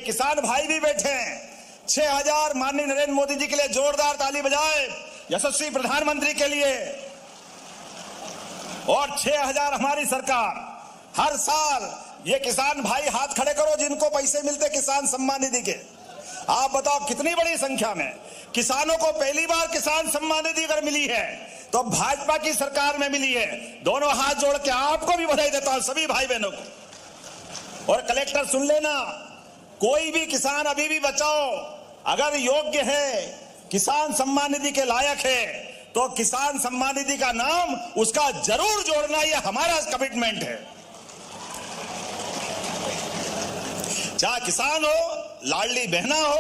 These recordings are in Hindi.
किसान भाई भी बैठे हैं। 6000 माननीय नरेंद्र मोदी जी के लिए जोरदार ताली बजाए, यशस्वी प्रधानमंत्री के लिए। और 6000 हमारी सरकार। हर साल ये किसान भाई हाथ खड़े करो जिनको पैसे मिलते किसान सम्मान निधि के। आप बताओ कितनी बड़ी संख्या में किसानों को पहली बार किसान सम्मान निधि अगर मिली है तो भाजपा की सरकार में मिली है। दोनों हाथ जोड़ के आपको भी बधाई देता हूं, सभी भाई बहनों को। और कलेक्टर सुन लेना, कोई भी किसान अभी भी बचाओ अगर योग्य है, किसान सम्मान निधि के लायक है, तो किसान सम्मान निधि का नाम उसका जरूर जोड़ना, ये हमारा कमिटमेंट है। चाहे किसान हो, लाडली बहना हो,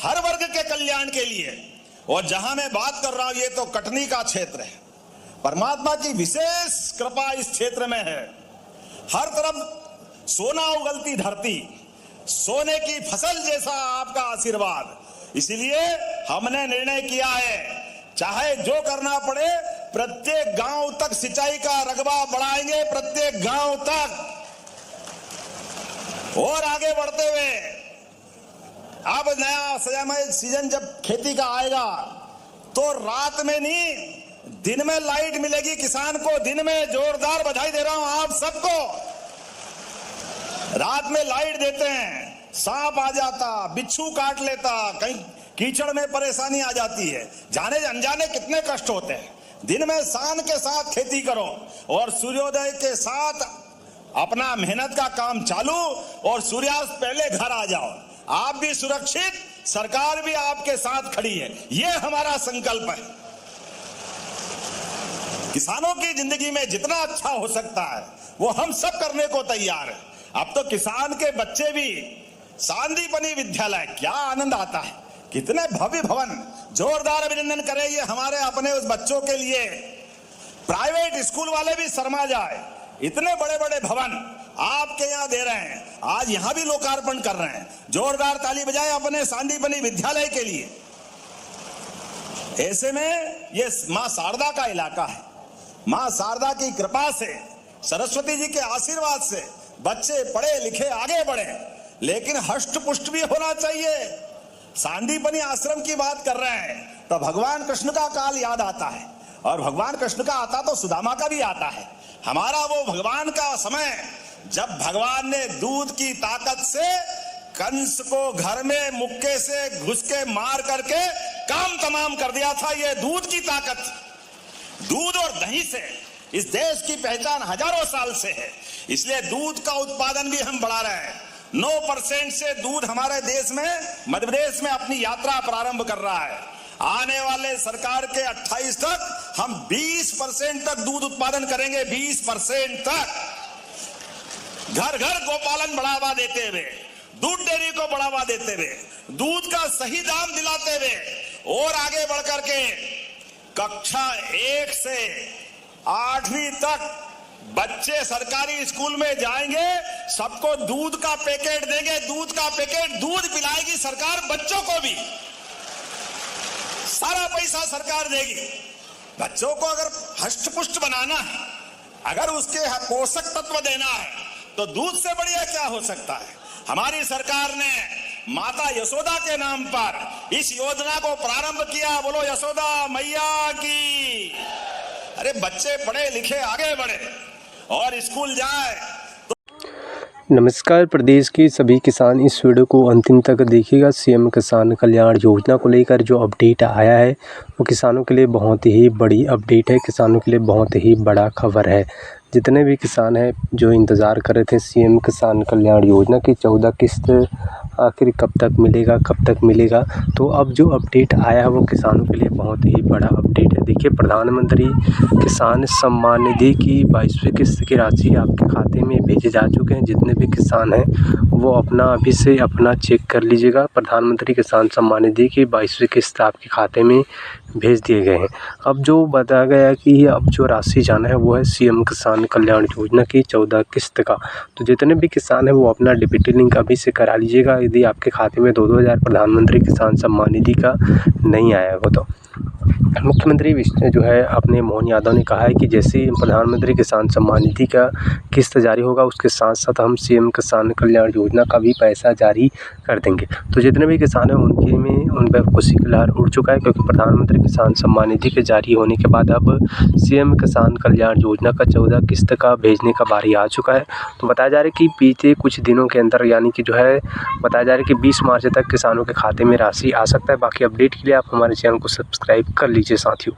हर वर्ग के कल्याण के लिए। और जहां मैं बात कर रहा हूं ये तो कटनी का क्षेत्र है। परमात्मा की विशेष कृपा इस क्षेत्र में है। हर तरफ सोना उगलती धरती, सोने की फसल जैसा आपका आशीर्वाद। इसीलिए हमने निर्णय किया है, चाहे जो करना पड़े प्रत्येक गांव तक सिंचाई का रकबा बढ़ाएंगे, प्रत्येक गांव तक। और आगे बढ़ते हुए अब नया समय सीजन जब खेती का आएगा तो रात में नहीं दिन में लाइट मिलेगी किसान को। दिन में जोरदार बधाई दे रहा हूं आप सबको। रात में लाइट देते हैं, सांप आ जाता, बिच्छू काट लेता, कहीं कीचड़ में परेशानी आ जाती है, जाने अनजाने कितने कष्ट होते हैं। दिन में शान के साथ खेती करो और सूर्योदय के साथ अपना मेहनत का काम चालू और सूर्यास्त पहले घर आ जाओ। आप भी सुरक्षित, सरकार भी आपके साथ खड़ी है, ये हमारा संकल्प है। किसानों की जिंदगी में जितना अच्छा हो सकता है वो हम सब करने को तैयार है। अब तो किसान के बच्चे भी सांदीपनी विद्यालय, क्या आनंद आता है, कितने भव्य भवन। जोरदार अभिनंदन करें ये हमारे अपने उस बच्चों के लिए। प्राइवेट स्कूल वाले भी शर्मा जाए, इतने बड़े बड़े भवन आपके यहां दे रहे हैं, आज यहां भी लोकार्पण कर रहे हैं। जोरदार ताली बजाएं अपने सांदीपनी विद्यालय के लिए। ऐसे में ये मां शारदा का इलाका है। मां शारदा की कृपा से, सरस्वती जी के आशीर्वाद से बच्चे पढ़े लिखे आगे बढ़े, लेकिन हष्ट पुष्ट भी होना चाहिए। सांदीपनी आश्रम की बात कर रहे हैं तो भगवान कृष्ण का काल याद आता है, और भगवान कृष्ण का आता तो सुदामा का भी आता है। हमारा वो भगवान का समय जब भगवान ने दूध की ताकत से कंस को घर में मुक्के से घुस के मार करके काम तमाम कर दिया था। ये दूध की ताकत, दूध और दही से इस देश की पहचान हजारों साल से है। इसलिए दूध का उत्पादन भी हम बढ़ा रहे हैं। 9% से दूध हमारे देश में, मध्य प्रदेश में अपनी यात्रा प्रारंभ कर रहा है। आने वाले सरकार के 28 तक हम 20% तक दूध उत्पादन करेंगे। 20% तक घर घर गोपालन बढ़ावा देते हुए, दूध डेयरी को बढ़ावा देते हुए, दूध का सही दाम दिलाते हुए, और आगे बढ़कर के कक्षा 1 से 8वीं तक बच्चे सरकारी स्कूल में जाएंगे, सबको दूध का पैकेट देंगे। दूध का पैकेट, दूध पिलाएगी सरकार बच्चों को भी, सारा पैसा सरकार देगी। बच्चों को अगर हष्ट पुष्ट बनाना है, अगर उसके पोषक तत्व देना है, तो दूध से बढ़िया क्या हो सकता है। हमारी सरकार ने माता यशोदा के नाम पर इस योजना को प्रारंभ किया। बोलो यशोदा मैया की। अरे बच्चे पढ़े लिखे आगे बढ़े और स्कूल जाए। नमस्कार, प्रदेश के सभी किसान इस वीडियो को अंतिम तक देखिएगा। सीएम किसान कल्याण योजना को लेकर जो अपडेट आया है वो किसानों के लिए बहुत ही बड़ी अपडेट है, किसानों के लिए बहुत ही बड़ा खबर है। जितने भी किसान हैं जो इंतज़ार कर रहे थे सीएम किसान कल्याण योजना की 14 किस्त आखिर कब तक मिलेगा, तो अब जो अपडेट आया है वो किसानों के लिए बहुत ही बड़ा अपडेट है। देखिए, प्रधानमंत्री किसान सम्मान निधि की 22वीं किस्त की राशि आपके खाते में भेजे जा चुके हैं। जितने भी किसान हैं वो अभी से अपना चेक कर लीजिएगा। प्रधानमंत्री किसान सम्मान निधि की 22वीं किस्त आपके खाते में भेज दिए गए हैं। अब जो बताया गया है कि अब जो राशि जाना है वो है सीएम किसान कल्याण योजना की 14 किस्त का। तो जितने भी किसान हैं वो अपना डीबीटी लिंक अभी से करा लीजिएगा, यदि आपके खाते में 2-2 हज़ार प्रधानमंत्री किसान सम्मान निधि का नहीं आया हो तो। मुख्यमंत्री जो है अपने मोहन यादव ने कहा है कि जैसे प्रधानमंत्री किसान सम्मान निधि का किस्त जारी होगा उसके साथ साथ हम सीएम किसान कल्याण योजना का भी पैसा जारी कर देंगे। तो जितने भी किसान हैं उन पर खुशी की लहर उड़ चुका है, क्योंकि प्रधानमंत्री किसान सम्मान निधि के जारी होने के बाद अब सीएम किसान कल्याण योजना का 14 किस्त का भेजने का बारी आ चुका है। तो बताया जा रहा है कि बीते कुछ दिनों के अंदर यानी कि जो है बताया जा रहा है कि 20 मार्च तक किसानों के खाते में राशि आ सकता है। बाकी अपडेट के लिए आप हमारे चैनल को सब्सक्राइब कर लीजिए साथियों।